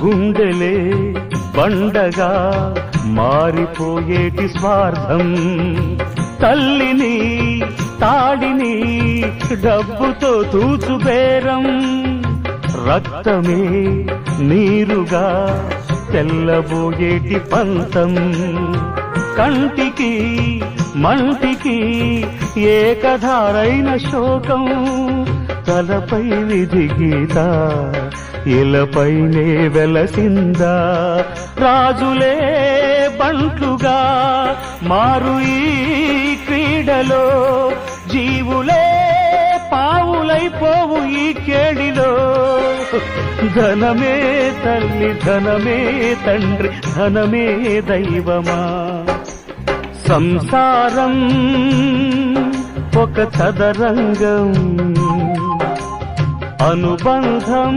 గుండెలే బండగా మారిపోయేటి స్వార్థం, తల్లిని తాడిని డబ్బుతో తూచుబేరం, రక్తమే నీరుగా తెల్లబోయేటి పంతం, కంటికి మంటికి ఏకధారైన శోకం, తలపై విధి గీత ఇలపైనే వెలసిందా, రాజులే బంట్లుగా మారు ఈ క్రీడలో, జీవులే పావులైపోవు ఈ కేడిలో, ధనమే తల్లి ధనమే తండ్రి ధనమే దైవమా, సంసారం ఒక చదరంగం, అనుబంధం